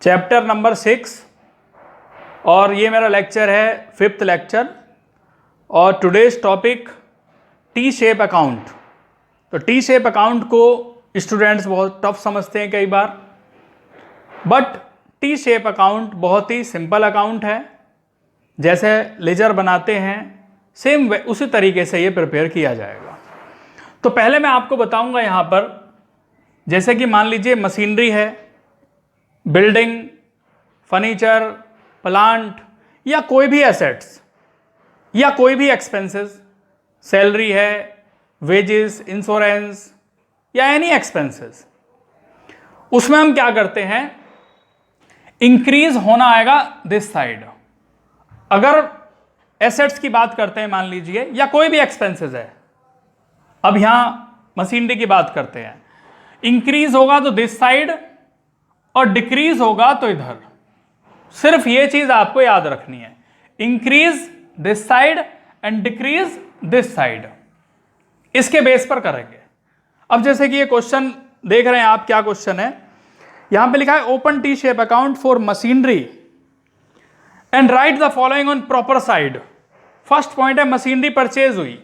Chapter number 6 और ये मेरा लेक्चर है 5th लेक्चर। और today's topic T shape account. तो टी शेप अकाउंट को स्टूडेंट्स बहुत टफ समझते हैं कई बार, बट टी शेप अकाउंट बहुत ही सिंपल अकाउंट है। जैसे लेजर बनाते हैं सेम उसी तरीके से ये प्रिपेयर किया जाएगा। तो पहले मैं आपको बताऊंगा यहाँ पर, जैसे कि मान लीजिए मशीनरी है, बिल्डिंग, फर्नीचर, प्लांट या कोई भी एसेट्स या कोई भी एक्सपेंसेस, सैलरी है, वेजेस, इंश्योरेंस या एनी एक्सपेंसेस, उसमें हम क्या करते हैं, इंक्रीज होना आएगा दिस साइड। अगर एसेट्स की बात करते हैं मान लीजिए, या कोई भी एक्सपेंसेस है, अब यहां मशीनरी की बात करते हैं, इंक्रीज होगा तो दिस साइड और डिक्रीज होगा तो इधर। सिर्फ ये चीज आपको याद रखनी है, increase this side and decrease this side. इसके बेस पर करेंगे। अब जैसे कि ये क्वेश्चन देख रहे हैं आप, क्या क्वेश्चन है, यहां पे लिखा है open T shape account for machinery and right the following on proper side. First point है मशीनरी परचेज हुई।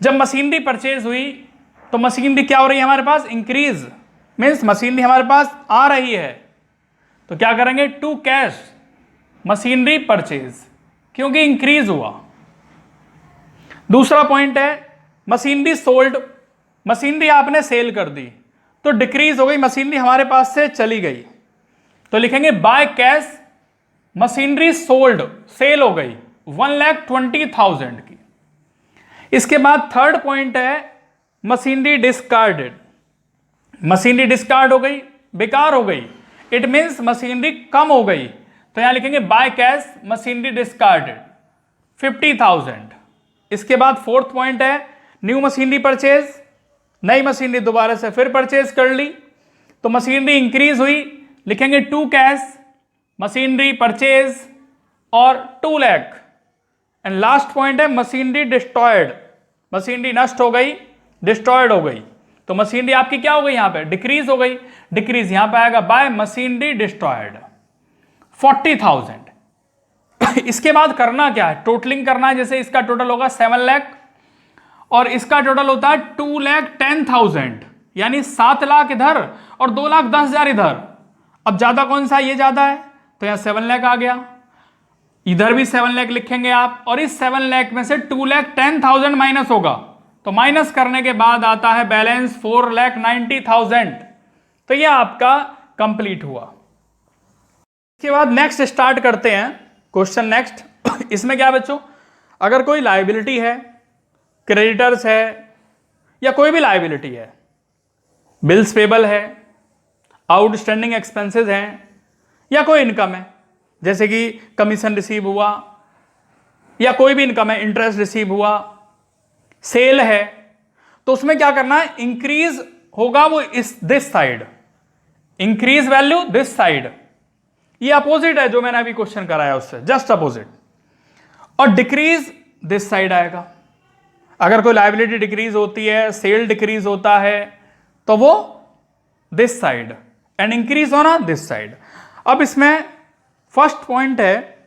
जब मशीनरी परचेज हुई तो मशीनरी क्या हो रही है हमारे पास, इंक्रीज, मीन्स मशीनरी हमारे पास आ रही है। तो क्या करेंगे, टू कैश मशीनरी परचेज, क्योंकि इंक्रीज हुआ। दूसरा पॉइंट है मशीनरी सोल्ड, मशीनरी आपने सेल कर दी तो डिक्रीज हो गई, मशीनरी हमारे पास से चली गई। तो लिखेंगे by cash machinery sold, sale हो गई 1,20,000 की। इसके बाद थर्ड पॉइंट है मशीनरी डिस्कार्डेड, मशीनरी डिस्कार्ड हो गई, बेकार हो गई, इट मीन्स मशीनरी कम हो गई। तो यहां लिखेंगे बाय कैश मशीनरी डिस्कार्डेड 50,000। इसके बाद फोर्थ पॉइंट है न्यू मशीनरी परचेज, नई मशीनरी दोबारा से फिर परचेज कर ली तो मशीनरी इंक्रीज हुई, लिखेंगे टू कैश मशीनरी परचेज और 2 लाख। एंड लास्ट पॉइंट है मशीनरी डिस्ट्रॉयड, मशीनरी नष्ट हो गई, डिस्ट्रॉयड हो गई। तो मशीनरी आपकी क्या हो गई, यहां पे डिक्रीज हो गई, डिक्रीज यहां पे आएगा बाय मशीनरी डिस्ट्रॉयड 40,000। इसके बाद करना क्या है, टोटलिंग करना है। जैसे इसका टोटल होगा 7 लाख और इसका टोटल होता है 2,10,000, यानी 7 लाख इधर और 2,10,000 इधर। अब ज्यादा कौन सा, ये ज्यादा है तो यहां 7 लाख आ गया, इधर भी 7 लाख लिखेंगे आप, और इस 7 लाख में से 2,10,000 माइनस होगा, तो माइनस करने के बाद आता है बैलेंस 4,90,000। तो यह आपका कंप्लीट हुआ। इसके बाद नेक्स्ट स्टार्ट करते हैं क्वेश्चन नेक्स्ट। इसमें क्या बच्चों, अगर कोई लायबिलिटी है, क्रेडिटर्स है या कोई भी लायबिलिटी है, बिल्स पेबल है, आउटस्टैंडिंग एक्सपेंसेस हैं या कोई इनकम है, जैसे कि कमीशन रिसीव हुआ या कोई भी इनकम है, इंटरेस्ट रिसीव हुआ, सेल है, तो उसमें क्या करना है, इंक्रीज होगा वो इस this side, increase value this side. ये अपोजिट है जो मैंने अभी क्वेश्चन कराया उससे, जस्ट अपोजिट। और डिक्रीज दिस साइड आएगा। अगर कोई लायबिलिटी डिक्रीज होती है, सेल डिक्रीज होता है, तो वो दिस साइड, एंड इंक्रीज होना दिस साइड। अब इसमें फर्स्ट पॉइंट है,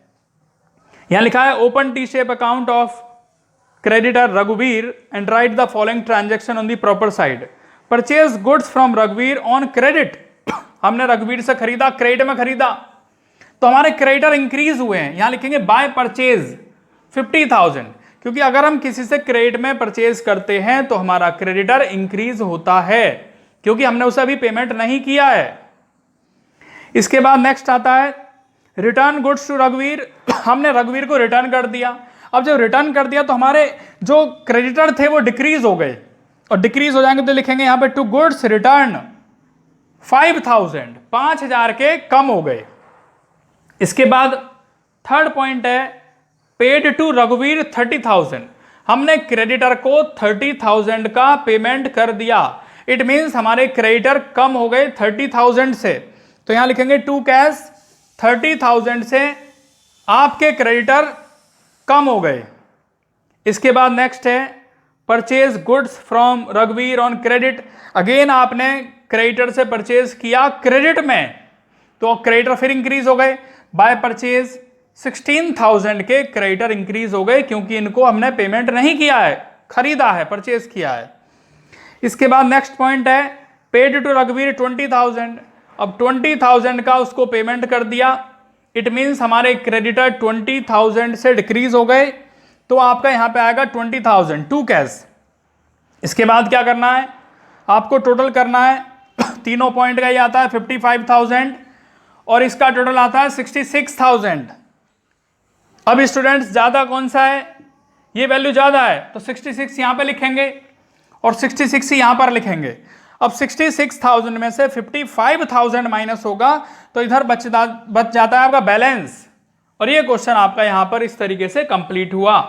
यहां लिखा है open T shape account of creditor रघुवीर and right the following transaction on the proper side. Purchase goods from रघुवीर ऑन क्रेडिट, हमने रघुवीर से खरीदा, क्रेडिट में खरीदा, तो हमारे क्रेडिटर इंक्रीज हुए हैं। यहां लिखेंगे बाय परचेज 50,000, क्योंकि अगर हम किसी से क्रेडिट में परचेज करते हैं तो हमारा क्रेडिटर इंक्रीज होता है, क्योंकि हमने उसे अभी पेमेंट नहीं किया है। इसके बाद नेक्स्ट आता है रिटर्न गुड्स टू रघुवीर, हमने रघुवीर को रिटर्न कर दिया। अब जब रिटर्न कर दिया तो हमारे जो क्रेडिटर थे वो डिक्रीज हो गए, और डिक्रीज हो जाएंगे तो लिखेंगे यहां पे टू गुड्स रिटर्न 5,000, 5,000 के कम हो गए। इसके बाद थर्ड पॉइंट है पेड टू रघुवीर 30,000, हमने क्रेडिटर को 30,000 का पेमेंट कर दिया, इट मींस हमारे क्रेडिटर कम हो गए 30,000 से। तो यहां लिखेंगे टू कैश 30,000 से आपके क्रेडिटर कम हो गए। इसके बाद नेक्स्ट है परचेज गुड्स फ्रॉम रघुवीर ऑन क्रेडिट, अगेन आपने क्रेडिटर से परचेज किया क्रेडिट में, तो क्रेडिटर फिर इंक्रीज हो गए, बाय परचेज 16,000 के क्रेडिटर इंक्रीज हो गए क्योंकि इनको हमने पेमेंट नहीं किया है, खरीदा है, परचेज किया है। इसके बाद नेक्स्ट पॉइंट है पेड टू रघुवीर 20,000। अब 20,000 का उसको पेमेंट कर दिया, इट मीन्स हमारे क्रेडिटर 20,000 से डिक्रीज हो गए, तो आपका यहां पे आएगा 20,000 टू कैश। इसके बाद क्या करना है, आपको टोटल करना है, तीनों पॉइंट का ये आता है 55,000 और इसका टोटल आता है 66,000। अब स्टूडेंट्स ज्यादा कौन सा है, ये वैल्यू ज्यादा है तो 66 यहां पे लिखेंगे और 66 यहां पर लिखेंगे। अब 66,000 में से 55,000 माइनस होगा तो इधर बच जाता है आपका बैलेंस, और ये क्वेश्चन आपका यहां पर इस तरीके से कंप्लीट हुआ।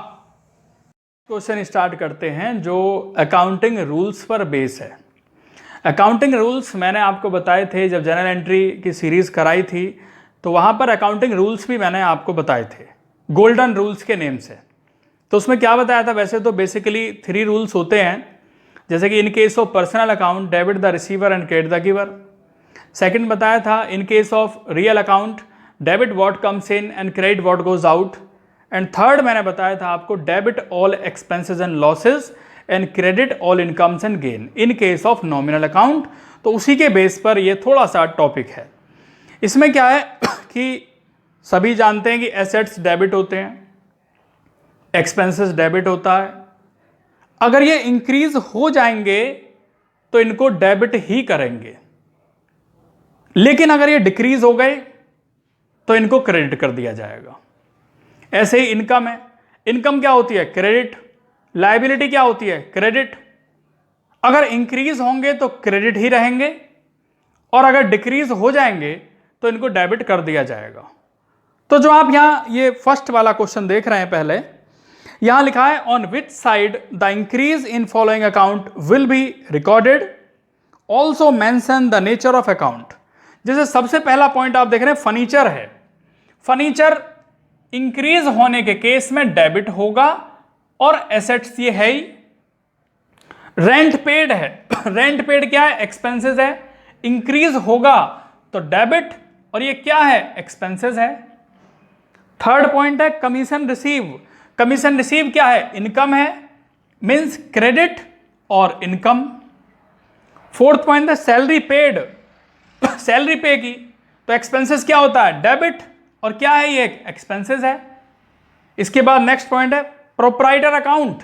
क्वेश्चन स्टार्ट करते हैं जो अकाउंटिंग रूल्स पर बेस है। अकाउंटिंग रूल्स मैंने आपको बताए थे जब जनरल एंट्री की सीरीज कराई थी, तो वहां पर अकाउंटिंग रूल्स भी मैंने आपको बताए थे गोल्डन रूल्स के नेम से। तो उसमें क्या बताया था, वैसे तो बेसिकली 3 रूल्स होते हैं, जैसे कि in case of personal account debit the receiver and credit the giver. Second बताया था in case of real account debit what comes in and credit what goes out. And third मैंने बताया था आपको debit all expenses and losses and credit all incomes and gain in case of nominal account. तो उसी के base पर ये थोड़ा सा टॉपिक है। इसमें क्या है कि सभी जानते हैं कि एसेट्स डेबिट होते हैं, एक्सपेंसेस डेबिट होता है। अगर ये इंक्रीज हो जाएंगे तो इनको डेबिट ही करेंगे, लेकिन अगर ये डिक्रीज हो गए तो इनको क्रेडिट कर दिया जाएगा। ऐसे ही इनकम है, इनकम क्या होती है, क्रेडिट। लायबिलिटी क्या होती है, क्रेडिट। अगर इंक्रीज होंगे तो क्रेडिट ही रहेंगे और अगर डिक्रीज हो जाएंगे तो इनको डेबिट कर दिया जाएगा। तो जो आप यहां ये फर्स्ट वाला क्वेश्चन देख रहे हैं, पहले यहां लिखा है on which side the increase in following account will be recorded, also mention the nature of account. जैसे सबसे पहला पॉइंट आप देख रहे हैं फर्नीचर है, फर्नीचर इंक्रीज होने के केस में डेबिट होगा और एसेट्स ये है ही। रेंट पेड है, रेंट पेड क्या है, एक्सपेंसेस है, इंक्रीज होगा तो डेबिट और ये क्या है, एक्सपेंसेस है। थर्ड पॉइंट है कमीशन रिसीव, कमीशन रिसीव क्या है, इनकम है, मींस क्रेडिट और इनकम। फोर्थ पॉइंट है सैलरी पेड, सैलरी पे की तो एक्सपेंसेस क्या होता है, डेबिट, और क्या है ये, एक्सपेंसेस है। इसके बाद नेक्स्ट पॉइंट है प्रोप्राइटर अकाउंट।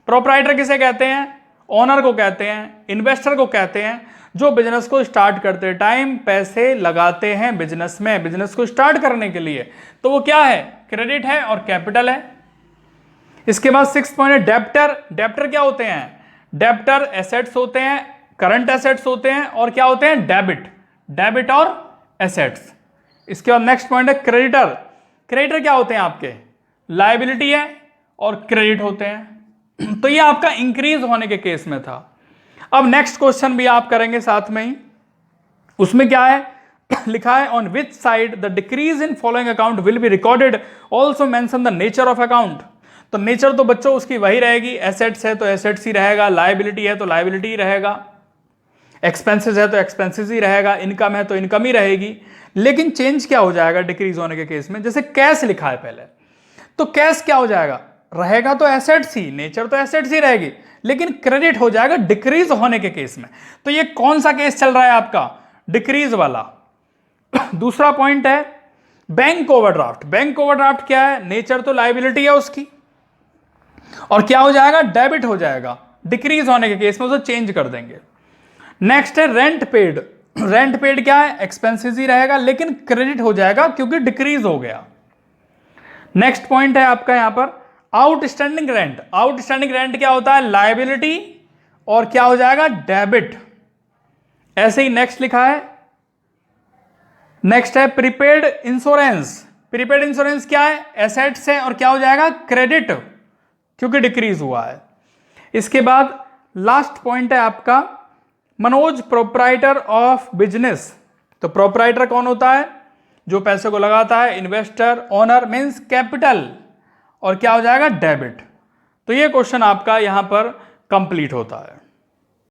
प्रोप्राइटर किसे कहते हैं, ओनर को कहते हैं, इन्वेस्टर को कहते हैं, जो बिजनेस को स्टार्ट करते टाइम पैसे लगाते हैं बिजनेस में, बिजनेस को स्टार्ट करने के लिए, तो वो क्या है, क्रेडिट है और कैपिटल है। इसके बाद 6 पॉइंट है डेब्टर। डेब्टर क्या होते हैं, डेब्टर एसेट्स होते हैं, करंट एसेट्स होते हैं और क्या होते हैं, डेबिट, डेबिट और एसेट्स। इसके बाद नेक्स्ट पॉइंट है क्रेडिटर। क्रेडिटर क्या होते हैं आपके, लायबिलिटी है और क्रेडिट होते हैं। तो ये आपका इंक्रीज होने के केस में था। अब नेक्स्ट क्वेश्चन भी आप करेंगे साथ में ही, उसमें क्या है लिखा है on which side the decrease in following account will be recorded, also mention the nature of account. तो नेचर तो बच्चों उसकी वही रहेगी, एसेट्स है तो एसेट्स ही रहेगा, लायबिलिटी है तो लायबिलिटी ही रहेगा, एक्सपेंसेस है तो एक्सपेंसेस ही रहेगा, इनकम है तो इनकम ही रहेगी। लेकिन चेंज क्या हो जाएगा डिक्रीज होने के केस में, जैसे कैश लिखा है पहले, तो कैश क्या हो जाएगा, रहेगा तो एसेट्स ही, नेचर तो एसेट्स ही रहेगी, लेकिन क्रेडिट हो जाएगा डिक्रीज होने के केस में। तो ये कौन सा केस चल रहा है आपका, डिक्रीज वाला। दूसरा पॉइंट है बैंक ओवरड्राफ्ट। बैंक ओवरड्राफ्ट क्या है, नेचर तो लायबिलिटी है उसकी और क्या हो जाएगा, डेबिट हो जाएगा, डिक्रीज होने के केस में उसे चेंज कर देंगे। नेक्स्ट है रेंट पेड। रेंट पेड क्या है, एक्सपेंसेस ही रहेगा लेकिन क्रेडिट हो जाएगा क्योंकि डिक्रीज हो गया। नेक्स्ट पॉइंट है आपका यहां पर आउटस्टैंडिंग रेंट। आउटस्टैंडिंग रेंट क्या होता है, लायबिलिटी और क्या हो जाएगा, डेबिट। ऐसे ही नेक्स्ट लिखा है, नेक्स्ट है प्रीपेड इंश्योरेंस। प्रीपेड इंश्योरेंस क्या है, एसेट्स है और क्या हो जाएगा, क्रेडिट, क्योंकि डिक्रीज हुआ है। इसके बाद लास्ट पॉइंट है आपका मनोज प्रोप्राइटर ऑफ बिजनेस। तो प्रोप्राइटर कौन होता है, जो पैसे को लगाता है, इन्वेस्टर, ओनर मींस कैपिटल और क्या हो जाएगा, डेबिट। तो ये क्वेश्चन आपका यहां पर कंप्लीट होता है।